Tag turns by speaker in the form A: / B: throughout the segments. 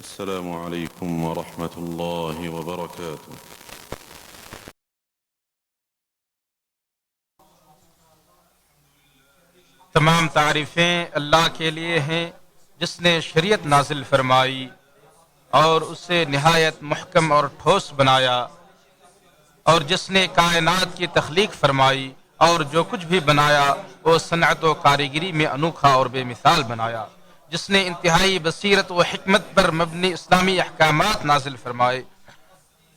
A: السلام عليكم ورحمة الله وبركاته.
B: تمام تعریفیں اللہ کے لیے ہیں جس نے شریعت نازل فرمائی اور اسے نہایت محکم اور ٹھوس بنایا، اور جس نے کائنات کی تخلیق فرمائی اور جو کچھ بھی بنایا وہ صنعت و کاریگری میں انوکھا اور بے مثال بنایا، جس نے انتہائی بصیرت و حکمت پر مبنی اسلامی احکامات نازل فرمائے،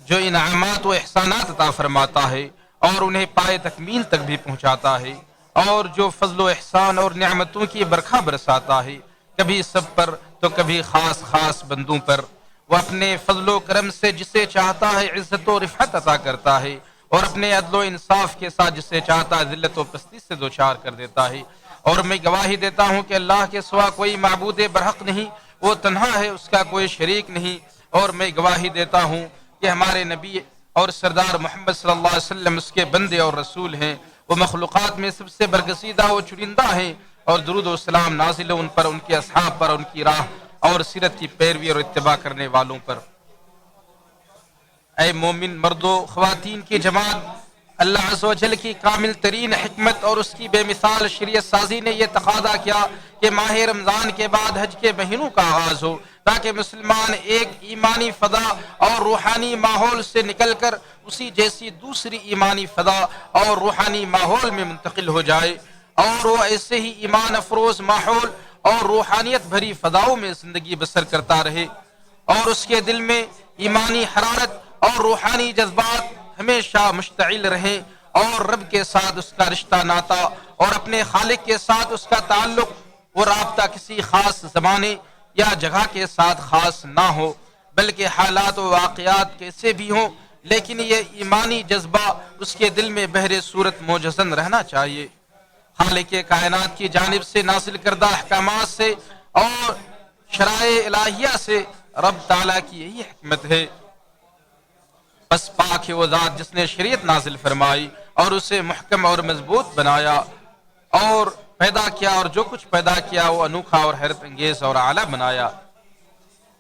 B: جو انعامات و احسانات عطا فرماتا ہے اور انہیں پائے تکمیل تک بھی پہنچاتا ہے، اور جو فضل و احسان اور نعمتوں کی برکھا برساتا ہے، کبھی سب پر تو کبھی خاص خاص بندوں پر۔ وہ اپنے فضل و کرم سے جسے چاہتا ہے عزت و رفعت عطا کرتا ہے، اور اپنے عدل و انصاف کے ساتھ جسے چاہتا ہے ذلت و پستی سے دوچار کر دیتا ہے۔ اور میں گواہی دیتا ہوں کہ اللہ کے سوا کوئی معبود برحق نہیں، وہ تنہا ہے، اس کا کوئی شریک نہیں۔ اور میں گواہی دیتا ہوں کہ ہمارے نبی اور سردار محمد صلی اللہ علیہ وسلم اس کے بندے اور رسول ہیں، وہ مخلوقات میں سب سے برگزیدہ و چنندہ ہیں، اور درود و سلام نازل ان پر، ان کے اصحاب پر، ان کی راہ اور سیرت کی پیروی اور اتباع کرنے والوں پر۔ اے مومن مردوں خواتین کی جماعت، اللہ عز و جل کی کامل ترین حکمت اور اس کی بے مثال شریعت سازی نے یہ تقاضا کیا کہ ماہ رمضان کے بعد حج کے مہینوں کا آغاز ہو، تاکہ مسلمان ایک ایمانی فضا اور روحانی ماحول سے نکل کر اسی جیسی دوسری ایمانی فضا اور روحانی ماحول میں منتقل ہو جائے، اور وہ ایسے ہی ایمان افروز ماحول اور روحانیت بھری فضاؤں میں زندگی بسر کرتا رہے، اور اس کے دل میں ایمانی حرارت اور روحانی جذبات ہمیشہ مشتعل رہیں، اور رب کے ساتھ اس کا رشتہ ناتا اور اپنے خالق کے ساتھ اس کا تعلق وہ رابطہ کسی خاص زمانے یا جگہ کے ساتھ خاص نہ ہو، بلکہ حالات و واقعات کیسے بھی ہوں، لیکن یہ ایمانی جذبہ اس کے دل میں بہر صورت موجزن رہنا چاہیے۔ خالق کائنات کی جانب سے نازل کردہ احکامات سے اور شرائع الہیہ سے رب تعالیٰ کی یہی حکمت ہے۔ بس پاک ہے وہ ذات جس نے شریعت نازل فرمائی اور اسے محکم اور مضبوط بنایا اور پیدا کیا، اور جو کچھ پیدا کیا وہ انوکھا اور حیرت انگیز اور اعلیٰ بنایا۔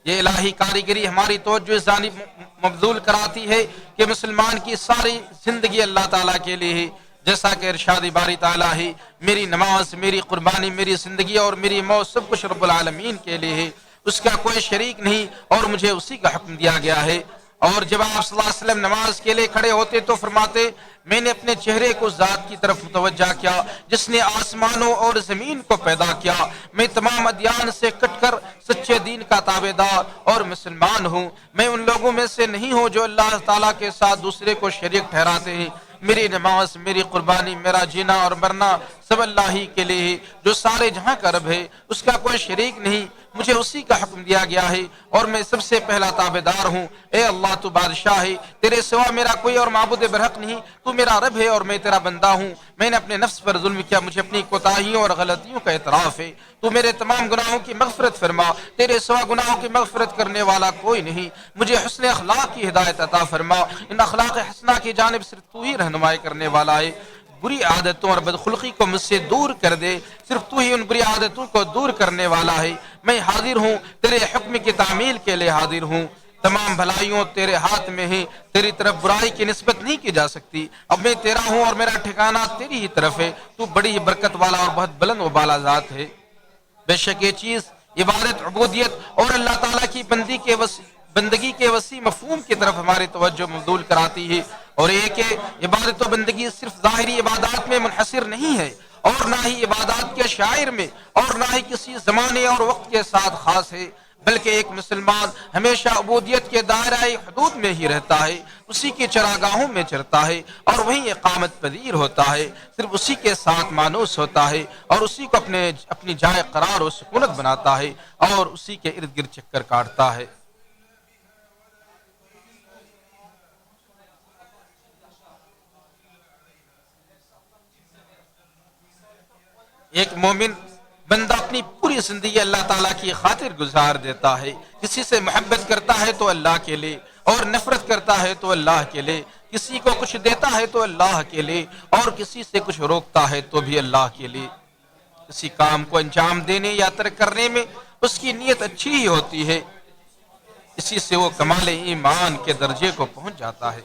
B: یہ الہی کاریگری ہماری توجہ اس جانب مبذول کراتی ہے کہ مسلمان کی ساری زندگی اللہ تعالیٰ کے لیے ہے، جیسا کہ ارشاد باری تعالیٰ ہے، میری نماز، میری قربانی، میری زندگی اور میری موت سب کچھ رب العالمین کے لیے ہے، اس کا کوئی شریک نہیں، اور مجھے اسی کا حکم دیا گیا ہے۔ اور جب آپ صلی اللہ علیہ وسلم نماز کے لیے کھڑے ہوتے تو فرماتے، میں نے اپنے چہرے کو ذات کی طرف متوجہ کیا جس نے آسمانوں اور زمین کو پیدا کیا، میں تمام ادیان سے کٹ کر سچے دین کا تابع دار اور مسلمان ہوں، میں ان لوگوں میں سے نہیں ہوں جو اللہ تعالیٰ کے ساتھ دوسرے کو شریک ٹھہراتے ہیں۔ میری نماز، میری قربانی، میرا جینا اور مرنا سب اللہ ہی کے لیے ہے جو سارے جہاں کا رب ہے، اس کا کوئی شریک نہیں، مجھے اسی کا حکم دیا گیا ہے اور میں سب سے پہلا تابع دار ہوں۔ اے اللہ تو بادشاہ ہے، تیرے سوا میرا کوئی اور معبود برحق نہیں، تو میرا رب ہے اور میں تیرا بندہ ہوں، میں نے اپنے نفس پر ظلم کیا، مجھے اپنی کوتاہیوں اور غلطیوں کا اعتراف ہے، تو میرے تمام گناہوں کی مغفرت فرما، تیرے سوا گناہوں کی مغفرت کرنے والا کوئی نہیں، مجھے حسن اخلاق کی ہدایت عطا فرما، ان اخلاق حسنہ کی جانب صرف تو ہی رہنمائی کرنے والا ہے، بری عادتوں اور بدخلقی کو مجھ سے دور کر دے، صرف تو ہی ان بری عادتوں کو دور کرنے والا ہے، میں حاضر ہوں، تیرے حکم کی تعمیل کے لیے حاضر ہوں، تمام بھلائیوں تیرے ہاتھ میں ہیں، تیری طرف برائی کی نسبت نہیں کی جا سکتی، اب میں تیرا ہوں اور میرا ٹھکانہ تیری ہی طرف ہے، تو بڑی ہی برکت والا اور بہت بلند و بالا ذات ہے۔ بے شک یہ چیز عبادت، عبودیت اور اللہ تعالیٰ کی بندگی کے وسیع مفہوم کی طرف ہماری توجہ مبذول کراتی ہے، اور ایک کہ عبادت و بندگی صرف ظاہری عبادات میں منحصر نہیں ہے، اور نہ ہی عبادات کے شاعر میں، اور نہ ہی کسی زمانے اور وقت کے ساتھ خاص ہے، بلکہ ایک مسلمان ہمیشہ عبودیت کے دائرہ حدود میں ہی رہتا ہے، اسی کی چراگاہوں میں چرتا ہے اور وہیں اقامت پذیر ہوتا ہے، صرف اسی کے ساتھ مانوس ہوتا ہے اور اسی کو اپنی جائے قرار و سکونت بناتا ہے اور اسی کے ارد گرد چکر کاٹتا ہے۔ ایک مومن بندہ اپنی پوری زندگی اللہ تعالیٰ کی خاطر گزار دیتا ہے، کسی سے محبت کرتا ہے تو اللہ کے لیے، اور نفرت کرتا ہے تو اللہ کے لیے، کسی کو کچھ دیتا ہے تو اللہ کے لیے، اور کسی سے کچھ روکتا ہے تو بھی اللہ کے لیے۔ کسی کام کو انجام دینے یا ترک کرنے میں اس کی نیت اچھی ہی ہوتی ہے، اسی سے وہ کمال ایمان کے درجے کو پہنچ جاتا ہے۔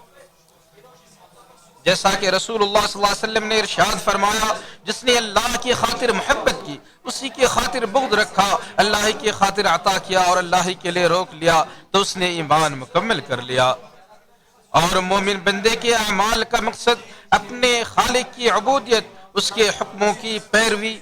B: جیسا کہ رسول اللہ صلی اللہ علیہ وسلم نے ارشاد فرمایا، جس نے اللہ کی خاطر محبت کی، اسی کی خاطر بغض رکھا، اللہ کی خاطر عطا کیا اور اللہ کے لیے روک لیا، تو اس نے ایمان مکمل کر لیا۔ اور مومن بندے کے اعمال کا مقصد اپنے خالق کی عبودیت، اس کے حکموں کی پیروی،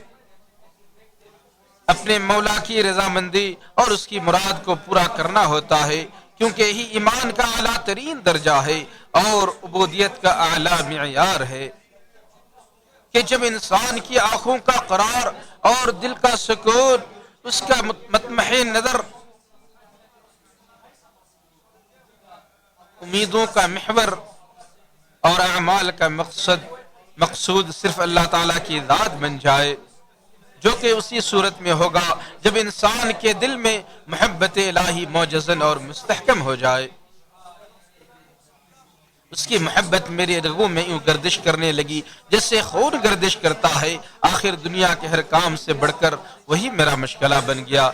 B: اپنے مولا کی رضامندی اور اس کی مراد کو پورا کرنا ہوتا ہے، کیونکہ یہی ایمان کا اعلیٰ ترین درجہ ہے اور عبودیت کا اعلیٰ معیار ہے، کہ جب انسان کی آنکھوں کا قرار اور دل کا سکون، اس کا مطمئن نظر، امیدوں کا محور اور اعمال کا مقصود صرف اللہ تعالیٰ کی ذات بن جائے، جو کہ اسی صورت میں ہوگا جب انسان کے دل میں محبت الہی موجزن اور مستحکم ہو جائے، اس کی محبت میرے رگوں میں یوں گردش کرنے لگی جیسے خون گردش کرتا ہے، آخر دنیا کے ہر کام سے بڑھ کر وہی میرا مشغلہ بن گیا۔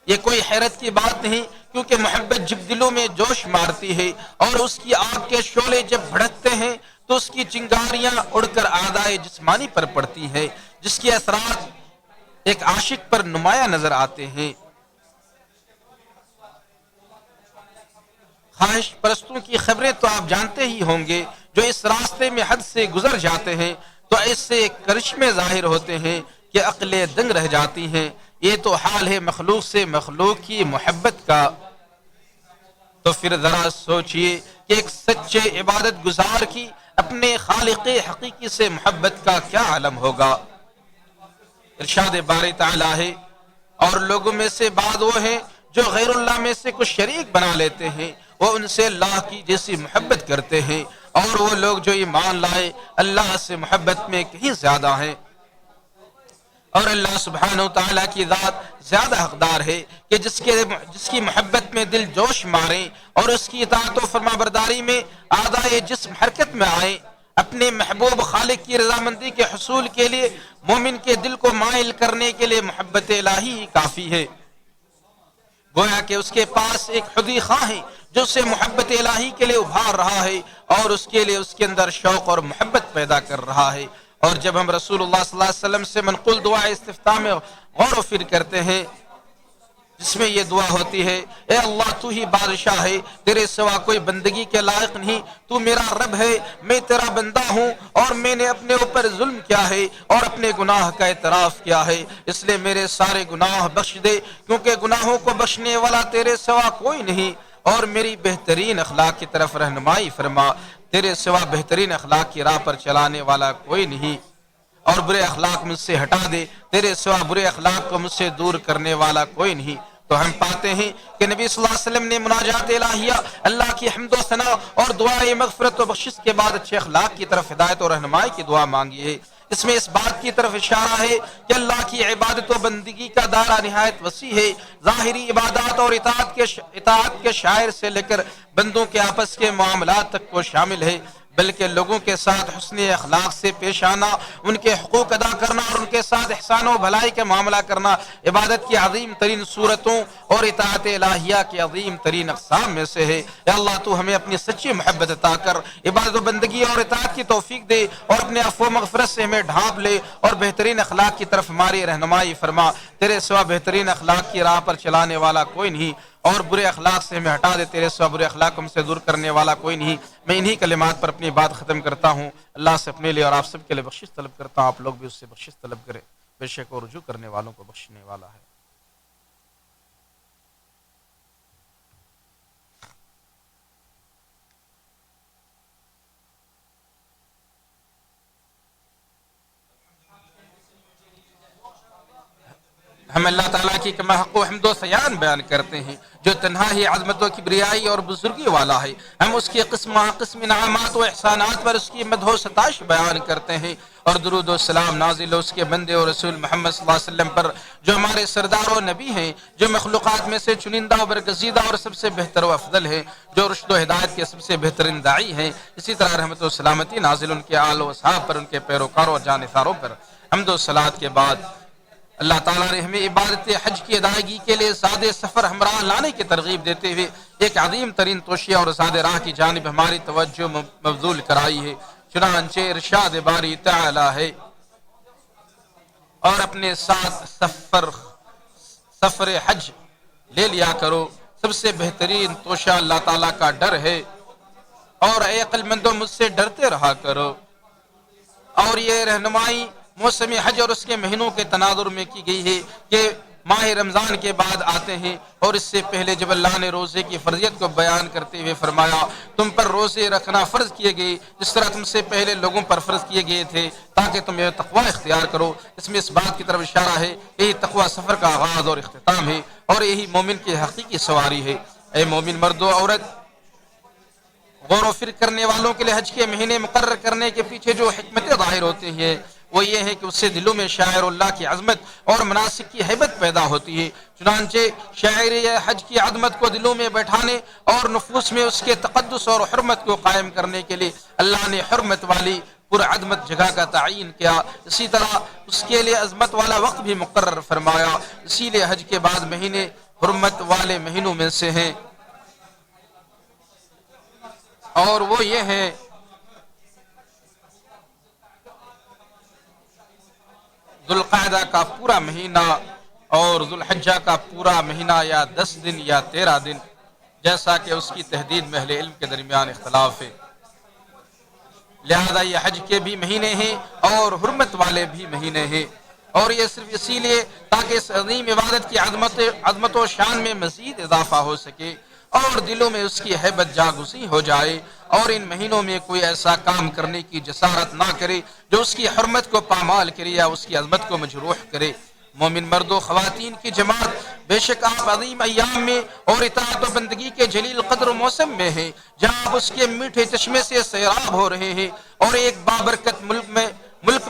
B: یہ کوئی حیرت کی بات نہیں، کیونکہ محبت جب دلوں میں جوش مارتی ہے اور اس کی آگ کے شعلے جب بھڑکتے ہیں تو اس کی چنگاریاں اڑ کر اعضائے جسمانی پر پڑتی ہیں، جس کے اثرات ایک عاشق پر نمایاں نظر آتے ہیں۔ خواہش پرستوں کی خبریں تو آپ جانتے ہی ہوں گے، جو اس راستے میں حد سے گزر جاتے ہیں تو ایسے کرشمے ظاہر ہوتے ہیں کہ عقلیں دنگ رہ جاتی ہیں۔ یہ تو حال ہے مخلوق سے مخلوق کی محبت کا، تو پھر ذرا سوچئے کہ ایک سچے عبادت گزار کی اپنے خالق حقیقی سے محبت کا کیا عالم ہوگا۔ ارشاد باری تعالیٰ ہے، اور لوگوں میں سے بعض وہ ہیں جو غیر اللہ میں سے کچھ شریک بنا لیتے ہیں، وہ ان سے اللہ کی جیسی محبت کرتے ہیں، اور وہ لوگ جو ایمان لائے اللہ سے محبت میں کہیں زیادہ ہیں، اور اللہ سبحانہ وتعالیٰ کی ذات زیادہ حقدار ہے کہ جس کی محبت میں دل جوش ماریں اور اس کی اطاعت و فرما برداری میں اعضائے جسم حرکت میں آئیں۔ اپنے محبوب خالق کی رضامندی کے حصول کے لیے مومن کے دل کو مائل کرنے کے لیے محبت الہی ہی کافی ہے۔ گویا کہ اس کے پاس ایک خودی خواہ ہے جو اسے محبت الہی کے لیے ابھار رہا ہے اور اس کے لیے اس کے اندر شوق اور محبت پیدا کر رہا ہے۔ اور جب ہم رسول اللہ صلی اللہ علیہ وسلم سے منقول دعا استفتاح میں غور و فکر کرتے ہیں، جس میں یہ دعا ہوتی ہے، اے اللہ تو ہی بادشاہ ہے، تیرے سوا کوئی بندگی کے لائق نہیں، تو میرا رب ہے، میں تیرا بندہ ہوں، اور میں نے اپنے اوپر ظلم کیا ہے اور اپنے گناہ کا اعتراف کیا ہے، اس لیے میرے سارے گناہ بخش دے، کیونکہ گناہوں کو بخشنے والا تیرے سوا کوئی نہیں، اور میری بہترین اخلاق کی طرف رہنمائی فرما، تیرے سوا بہترین اخلاق کی راہ پر چلانے والا کوئی نہیں، اور برے اخلاق مجھ سے ہٹا دے، تیرے سوا برے اخلاق کو مجھ سے دور کرنے والا کوئی نہیں۔ تو ہم پاتے ہیں کہ نبی صلی اللہ علیہ وسلم نے مناجات الہیہ، اللہ کی حمد و ثنا اور دعائے مغفرت و بخشش کے بعد اچھے اخلاق کی طرف ہدایت اور رہنمائی کی دعا مانگی ہے۔ اس میں اس بات کی طرف اشارہ ہے کہ اللہ کی عبادت و بندگی کا دائرہ نہایت وسیع ہے، ظاہری عبادات اور اطاعت کے شاعر سے لے کر بندوں کے آپس کے معاملات تک کو شامل ہے، بلکہ لوگوں کے ساتھ حسن اخلاق سے پیش آنا، ان کے حقوق ادا کرنا اور ان کے ساتھ احسان و بھلائی کا معاملہ کرنا عبادت کی عظیم ترین صورتوں اور اطاعت الہیہ کی عظیم ترین اقسام میں سے ہے۔ اے اللہ تو ہمیں اپنی سچی محبت عطا کر عبادت و بندگی اور اطاعت کی توفیق دے، اور اپنے عفو و مغفرت سے ہمیں ڈھانپ لے اور بہترین اخلاق کی طرف ہماری رہنمائی فرما، تیرے سوا بہترین اخلاق کی راہ پر چلانے والا کوئی نہیں، اور برے اخلاق سے ہمیں ہٹا دے، تیرے سوا برے اخلاق ہم سے دور کرنے والا کوئی نہیں۔ میں انہی کلمات پر اپنی بات ختم کرتا ہوں۔ اللہ سے اپنے لیے اور آپ سب کے لیے بخشش طلب کرتا ہوں، آپ لوگ بھی اس سے بخشش طلب کریں، بے شک وہ رجوع کرنے والوں کو بخشنے والا ہے۔ ہم اللہ تعالیٰ کی کما حق و حمد و سیان بیان کرتے ہیں، جو تنہا ہی عظمت و کبریائی اور بزرگی والا ہے۔ ہم اس کی قسم انعامات و احسانات پر اس کی مدح و ستائش بیان کرتے ہیں، اور درود و سلام نازل ہو اس کے بندے اور رسول محمد صلی اللہ علیہ وسلم پر، جو ہمارے سردار و نبی ہیں، جو مخلوقات میں سے چنندہ و برگزیدہ اور سب سے بہتر و افضل ہیں، جو رشد و ہدایت کے سب سے بہترین داعی ہیں۔ اسی طرح رحمت و سلامتی نازل ان کے آل و اصحاب پر، ان کے پیروکاروں اور جانثاروں پر۔ حمد و صلات کے بعد اللہ تعالیٰ نے ہمیں عبادت حج کی ادائیگی کے لیے سادے سفر ہمراہ لانے کی ترغیب دیتے ہوئے ایک عظیم ترین توشیہ اور سادے راہ کی جانب ہماری توجہ مبذول کرائی ہے۔ چنانچہ ارشاد باری تعالی ہے، اور اپنے ساتھ سفر حج لے لیا کرو، سب سے بہترین توشہ اللہ تعالیٰ کا ڈر ہے، اور اے عقل مندوں مجھ سے ڈرتے رہا کرو۔ اور یہ رہنمائی موسم حج اور اس کے مہینوں کے تناظر میں کی گئی ہے کہ ماہ رمضان کے بعد آتے ہیں، اور اس سے پہلے جب اللہ نے روزے کی فرضیت کو بیان کرتے ہوئے فرمایا تم پر روزے رکھنا فرض کیے گئے جس طرح تم سے پہلے لوگوں پر فرض کیے گئے تھے تاکہ تم یہ تقوی اختیار کرو۔ اس میں اس بات کی طرف اشارہ ہے، یہی تقوی سفر کا آغاز اور اختتام ہے، اور یہی مومن کی حقیقی سواری ہے۔ اے مومن مرد و عورت، غور و فکر کرنے والوں کے لیے حج کے مہینے مقرر کرنے کے پیچھے جو حکمتیں ظاہر ہوتی ہیں وہ یہ ہے کہ اس سے دلوں میں شاعر اللہ کی عظمت اور مناسک کی ہیبت پیدا ہوتی ہے۔ چنانچہ شاعر حج کی عظمت کو دلوں میں بیٹھانے اور نفوس میں اس کے تقدس اور حرمت کو قائم کرنے کے لیے اللہ نے حرمت والی پرعظمت جگہ کا تعین کیا، اسی طرح اس کے لیے عظمت والا وقت بھی مقرر فرمایا۔ اسی لیے حج کے بعد مہینے حرمت والے مہینوں میں سے ہیں، اور وہ یہ ہے ذوالقعدہ کا پورا مہینہ اور ذوالحجہ کا پورا مہینہ، یا 10 دن یا 13 دن، جیسا کہ اس کی تحدید میں اہل علم کے درمیان اختلاف ہے۔ لہذا یہ حج کے بھی مہینے ہیں اور حرمت والے بھی مہینے ہیں، اور یہ صرف اسی لیے تاکہ اس عظیم عبادت کی عظمت و شان میں مزید اضافہ ہو سکے اور دلوں میں اس کی ہیبت جاگزی ہو جائے، اور ان مہینوں میں کوئی ایسا کام کرنے کی جسارت نہ کرے جو اس کی حرمت کو پامال کرے یا اس کی عظمت کو مجروح کرے۔ مومن مرد و خواتین کی جماعت، بے شک آپ عظیم ایام میں اور اطاعت و بندگی کے جلیل قدر و موسم میں ہیں جہاں آپ اس کے میٹھے چشمے سے سیراب ہو رہے ہیں، اور ایک بابرکت ملک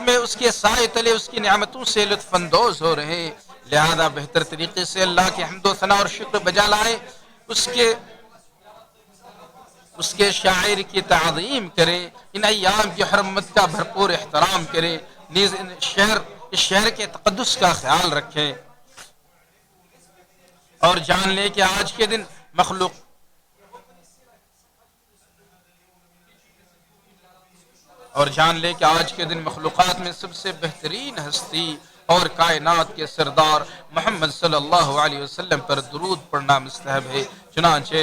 B: میں اس کے سائے تلے اس کی نعمتوں سے لطف اندوز ہو رہے ہیں۔ لہذا بہتر طریقے سے اللہ کی حمد و ثنا اور شکر بجا لائیں، اس کے شاعر کی تعظیم کریں، ان ایام کی حرمت کا بھرپور احترام کریں، نیز اس شہر کے تقدس کا خیال رکھیں، اور جان لیں کہ آج کے دن مخلوقات میں سب سے بہترین ہستی اور کائنات کے سردار محمد صلی اللہ علیہ وسلم پر درود پڑھنا مستحب ہے۔ چنانچہ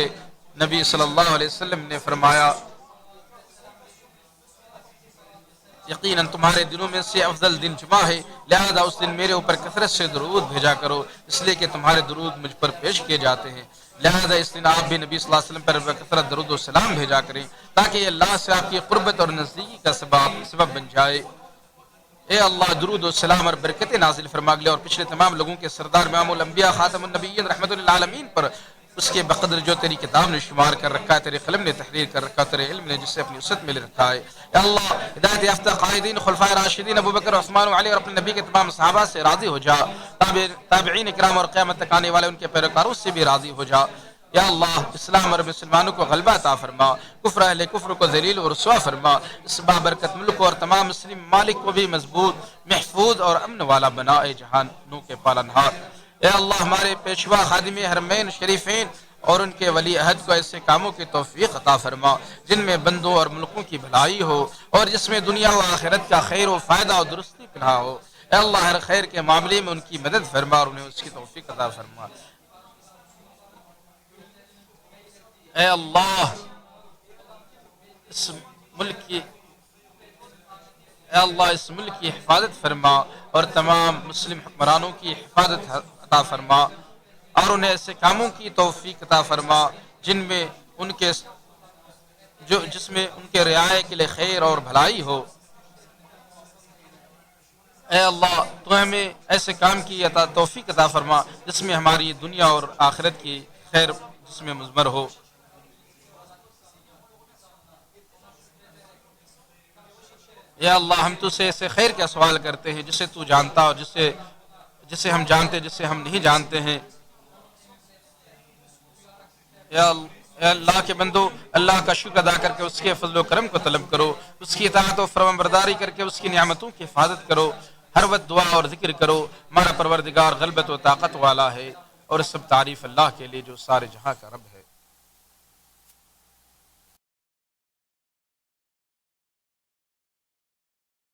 B: نبی صلی اللہ علیہ وسلم نے فرمایا یقیناً تمہارے دنوں میں سے افضل دن جمعہ ہے، لہذا اس دن میرے اوپر کثرت سے درود بھیجا کرو، اس لیے کہ تمہارے درود مجھ پر پیش کیے جاتے ہیں۔ لہذا اس دن آپ بھی نبی صلی اللہ علیہ وسلم پر کثرت درود و سلام بھیجا کریں تاکہ یہ اللہ سے آپ کی قربت اور نزدیکی کا سبب بن جائے۔ اے اللہ درود و سلام اور برکتیں نازل فرما لے اور پچھلے تمام لوگوں کے سردار امام الانبیاء خاتم النبیین رحمت للعالمین پر اس کے بقدر جو تیری کتاب نے شمار کر رکھا ہے، تیرے قلم نے تحریر کر رکھا ہے، تیرے علم نے جس سے اپنی وسعت میں لے رکھا ہے۔ یا اللہ ہدایت یافتہ قائدین خلفائے راشدین ابوبکر عثمان و علی اور اپنے نبی کے تمام صحابہ سے راضی ہو جا، تابعین کرام اور قیامت تک آنے والے ان کے پیروکاروں سے بھی راضی ہو جا۔ یا اللہ اسلام اور مسلمانوں کو غلبہ عطا فرما، کفر اہل کفر کو ذلیل و رسوا فرما، اس بابرکت ملک اور تمام مسلم مالک کو بھی مضبوط، محفوظ اور امن والا بنا، اے جہانوں کے پالنہار۔ اے اللہ ہمارے پیشوا خادم حرمین شریفین اور ان کے ولی عہد کو ایسے کاموں کی توفیق عطا فرما جن میں بندوں اور ملکوں کی بھلائی ہو اور جس میں دنیا و آخرت کا خیر و فائدہ اور درستی پنہا ہو۔ اے اللہ ہر خیر کے معاملے میں ان کی مدد فرما اور انہیں اس کی توفیق عطا فرما۔ اے اللہ اس ملک کی حفاظت فرما اور تمام مسلم حکمرانوں کی حفاظت عطا فرما اور انہیں ایسے کاموں کی توفیق عطا فرما جس میں ان کے رعایت کے لیے خیر اور بھلائی ہو۔ اے اللہ تو ہمیں ایسے کام کی توفیق عطا فرما جس میں ہماری دنیا اور آخرت کی خیر جس میں مضمر ہو۔ یا اللہ ہم تجھ سے ایسے خیر کا سوال کرتے ہیں جسے تو جانتا اور جسے ہم جانتے جسے ہم نہیں جانتے ہیں۔ یا اللہ کے بندو اللہ کا شکر ادا کر کے اس کے فضل و کرم کو طلب کرو، اس کی اطاعت و فرمانبرداری کر کے اس کی نعمتوں کی حفاظت کرو، ہر وقت دعا اور ذکر کرو. ہمارا پروردگار غلبت و طاقت والا ہے اور سب تعریف اللہ کے لیے جو سارے جہاں کا رب ہے.